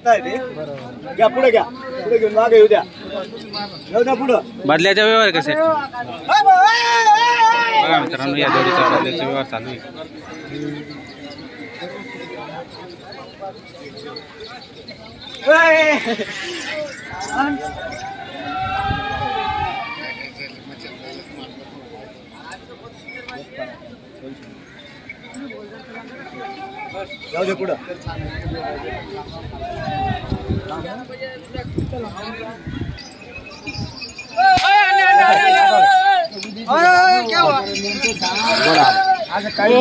घ्या पुढे घ्या पुढे घेऊन मागे येऊ द्या येऊ द्या पुढं बदल्याचा व्यवहार कसे बघा मित्रांनो या जोडीचा बदल्याचा व्यवहार चालू आहे जाऊ दे पुढं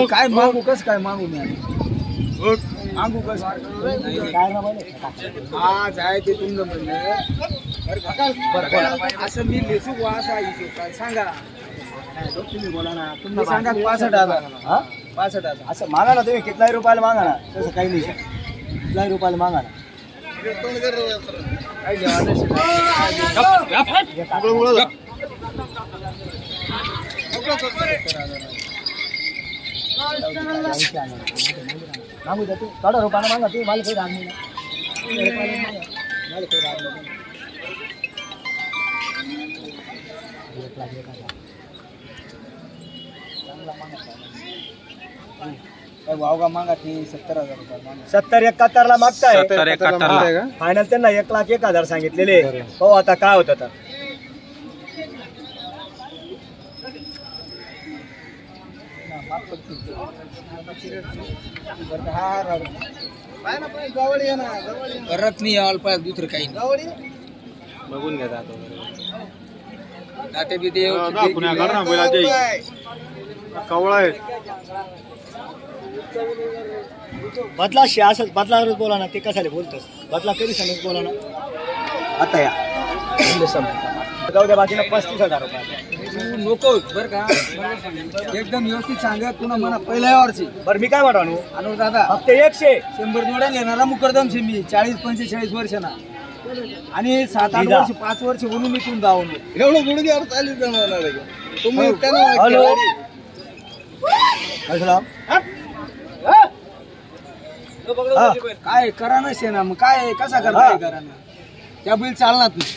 काय मागू कस काय मागू मी मागू कस काय ना आज आहे ते तुमचं म्हणलं असं मी लेसू असं सांगा तुम्ही बोला ना तुम्ही सांगा 65,000 65,000 असं मागा ना तुम्ही कितलाही रुपयाला मागा ना तसं काही नाही कितलाही रुपयाला मागा ना मागू द्या तू थोडा रुपयाला मागा तू मला काही राग नाही वावगा मागा ती 70,000 रुपये 70-71 ला मागताय 70-71 फायनल त्यांना 1,01,000 सांगितलेले हो आता काय होत आता परत नाही यावं पाहिजे दुसरं काही बघून घ्या दाटे बी कवळा आहे बदला असंच बदलावरच बोला ना ते कशाला बोलतोस बदला कधी सांगत बोला ना आता या जाऊ द्या बाकीला 35,000 रुपये नको बर का एकदम व्यवस्थित सांगा पुन्हा मला पहिल्या वर्षी बरं मी काय म्हणतो अनु दादा फक्त 100 जोड्या घेणारा मुकरदम मी 40-45 वर्षांना आणि 7-8 वर्ष 5 वर्ष म्हणून मी तुम्ही जाऊन एवढं गुडघे चालू तुम्ही हॅलो काय करा ना शेना मग काय कसा करता करा ना त्या बैल चालणार नाही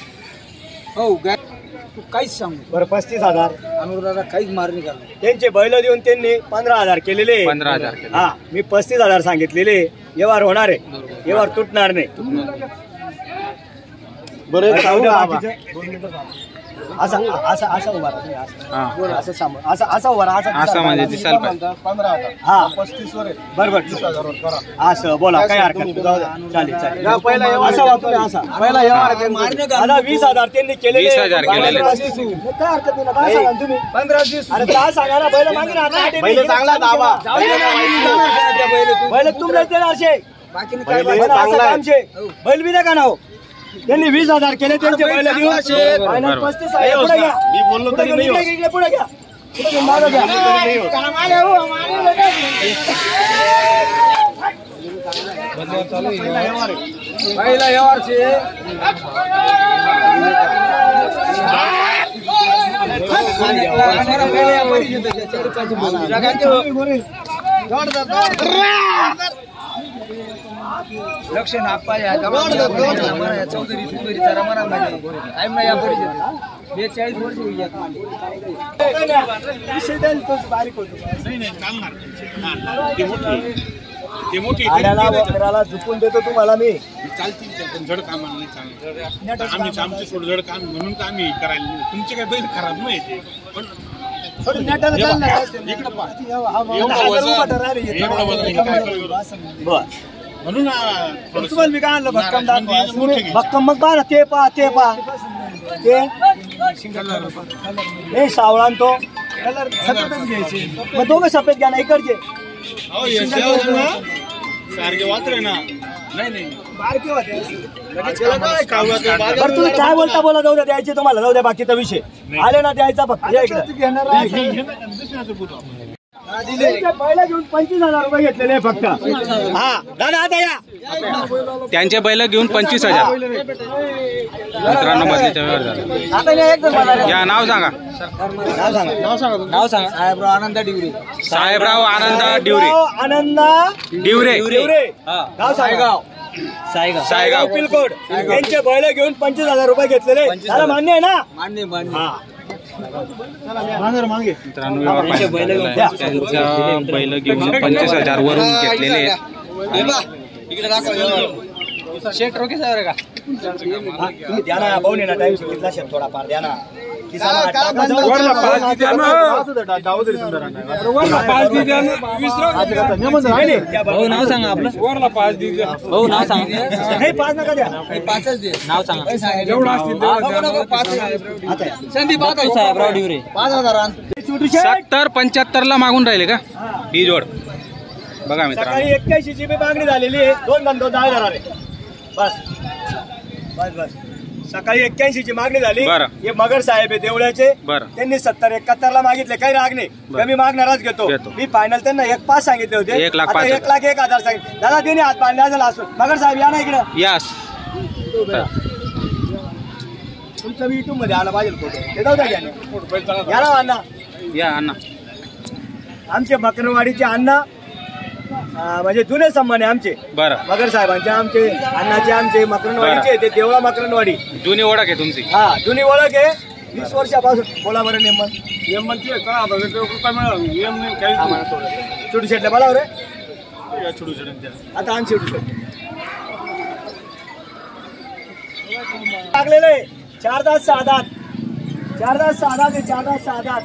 हो तू काहीच सांगू बरं 35,000 अनुराधा काहीच मारणी करणार त्यांचे बैल देऊन त्यांनी 15,000 केलेले 15,000 हा मी 35,000 सांगितलेले व्यवहार होणार आहे व्यवहार तुटणार नाही बरं असा असा असा उभा राहा असं सांग असा असा उभा राहा असं म्हणजे दिसायला पाहिजे 15,000 हा 35 वर बरोबर 30,000 करा असं बोला काय हरकत नाही चालेल चालेल पहिला असा वापरू असा पहिला व्यवहार आता 20,000 त्यांनी केलेले 20,000 केलेले काय हरकत नाही काय सांगा तुम्ही 15-20 अरे काय सांगा ना बैल मागे ना बैल चांगला दाबा बैल तुमले देणार शे बाकी काय चांगला आमचे बैल बी नका ना हो त्यांनी 20,000 केले त्यांचे बैल देऊन फायनल 35,000 पुढे घ्या मी बोललो तरी नाही पुढे घ्या पुढे मागे घ्या पहिला व्यवहार छे लक्ष नापा या चौधरी सुंदरी जरा मरा टाइम नाही या परिचय 42 वर्ष होईल बारीक होतो ते मोठी वक्राला झुकून देतो तुम्हाला मी चालतील पण जड कामाला नाही चालणार आम्ही आमचे सोड जड काम म्हणून तर आम्ही करायला तुमचे काही बैल खराब नाही ते पण म्हणून तुम्हाला मी काय आणलं भक्कम मग पहा ते पहा ते सावळा तो कलर सफेदच घ्यायचे मग दोघं सफेद घ्या ना इकडचे सारखे वाचले ना नाही बारके होते तुम्ही काय बोलता बोला जाऊ द्या द्यायचे तुम्हाला जाऊ द्या बाकीचा विषय आले ना द्यायचा फक्त पहिला घेऊन 25,000 रुपये घेतलेले फक्त हा दादा आता या त्यांचे बैल घेऊन 25,000 मित्रांनो बदलीचा व्यवहार झाला या नाव सांगा साहेबराव आनंद डिवरे साहेबराव आनंद डिवरे आनंद डिवरे नाव सांगा सायगाव पिलकोड यांचे बैल घेऊन 25,000 रुपये घेतलेले. त्याला मान्य आहे ना? मान्य मित्रांनो व्यवहार फायनल झालेला आहे. त्यांचा बैल घेऊन 25,000 वरून घेतलेले आहेत. शेट रोके साहेब का तुम्ही द्या ना भाऊ ना टाइम सांगितला शेत थोडाफार द्या ना. भाऊ नाव सांगा आपलं. भाऊ नाव सांगा. नाही 5 नका द्या. 5च दे. नाव सांगा. संदीप साहेबराव डिवरे 5,000. 70-75 ला मागून राहिले का ही जोड? बघा मित्रांनो सकाळी 81 ची मागणी झालेली आहे. 2,10,000 आहे. बस बस बस. सकाळी 81 ची मागणी झाली. बरं. हे मगर साहेब आहे देवळ्याचे. बरं. त्यांनी 70-71 ला मागितले. काही राग नाही. कमी मागणारच घेतो. मी फायनल त्यांना 1,5 सांगितले होते. 1,05,000. 1,01,000 सांगितले. दादा त्यांनी हात बांधला झाला असो. मगर साहेब या ना इकडं. यास तुमचं मी युट्यूब मध्ये आला पाहिजे फोटो. ते जाऊ द्या घ्या. या ना अण्णा. या अण्णा. आमचे मकरवाडीचे अण्णा म्हणजे जुने संबंध आहे आमचे. बरं. मगर साहेबांचे आमचे अण्णाचे आमचे मकरनवाडीचे. ते देवळा मकरनवाडी जुनी ओळख आहे तुमची. हा जुनी ओळख आहे. 20 वर्षापासून. बोला बरं नेमन छोटू शेटला बोला रे. आता आण छोटू शेट लागलेले 4 दात 6 दात. 4 दात 6 दात. 4 दात 6 दात.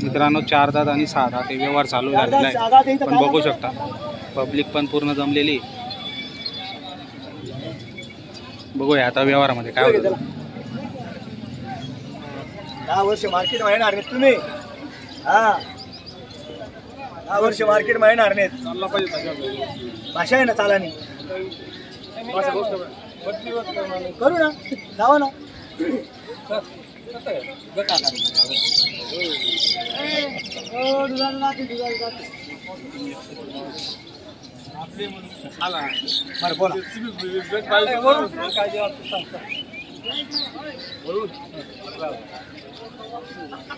मित्रांनो 4 दात आणि 6 दात हे व्यवहार चालू झालेला आहे. पण बघू शकता पब्लिक पण पूर्ण जमलेली. बघूया आता व्यवहारामध्ये काय होतं. 10 वर्ष मार्केट येणार नाहीत तुम्ही. हा 10 वर्ष मार्केट येणार नाहीत. भाषा आहे ना चालानी. करू ना जावा ना. बरं बोला.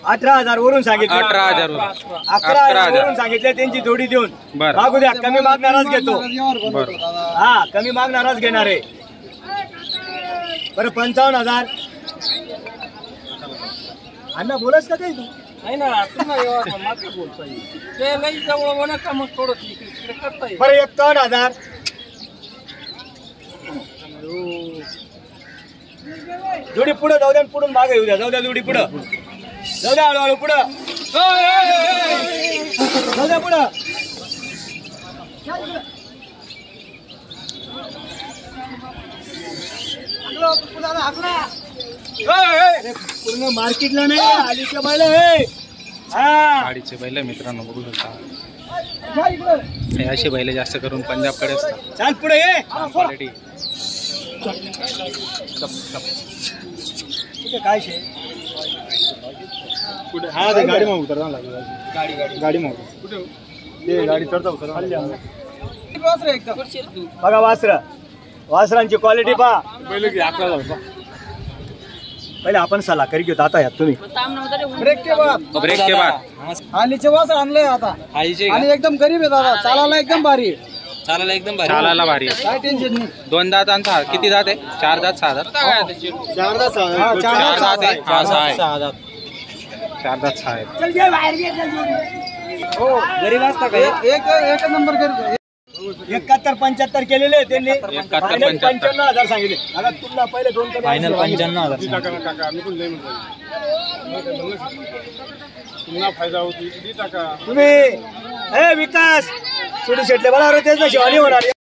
18,000 वरून सांगितले. 18,000 11,000 वरून सांगितले. त्यांची जोडी देऊन बरं. मागू द्या. कमी मागणारच घेतो. बरं. हा कमी मागणारच घेणार आहे. बरं 55,000. अण्णा बोलस का काही तू? बरं 51,000. जोडी पुढे जाऊ द्या. पुढून मागे येऊ द्या. जाऊ द्या जोडी पुढं. जाऊ द्या हळूहळू पुढं. जाऊ द्या पुढं. पूर्ण मार्केटला नाही आलीच्या बैल हे. गाडीचे बैल मित्रांनो बघू शकता. हे असे बैल जास्त करून पंजाबकडे असतात. चाल पुढे ये. क्वालिटी काय शे हा ते गाडी मागू तर गाडी मागू ते गाडी चढता बघा वासरांची क्वालिटी पहा. पहिले आपण सल्ला करी घेतो. आता यात तुम्ही ब्रेक के बाद हालीचे वासर आणलंय आता. आणि एकदम गरीब आहे दादा. चालायला एकदम भारी. चालायला भारी. काय टेन्शन नाही. 2 दातांचा हा किती दात आहे? 4 दात 6 दात? 4 दात 6 दात. 4 दात आहे. हा 6 आहे. 6 दात. 4 दात 6 आहेत. हो गरीब असता का? एक नंबर गरीब. 71-75 केलेले त्यांनी. 71-75 सांगितले. आता तुमला पहिले 2 फायनल 95,000. फायदा होती तुम्ही विकास छोटू शेटले बरोबर तेच ना शिवानी होणार.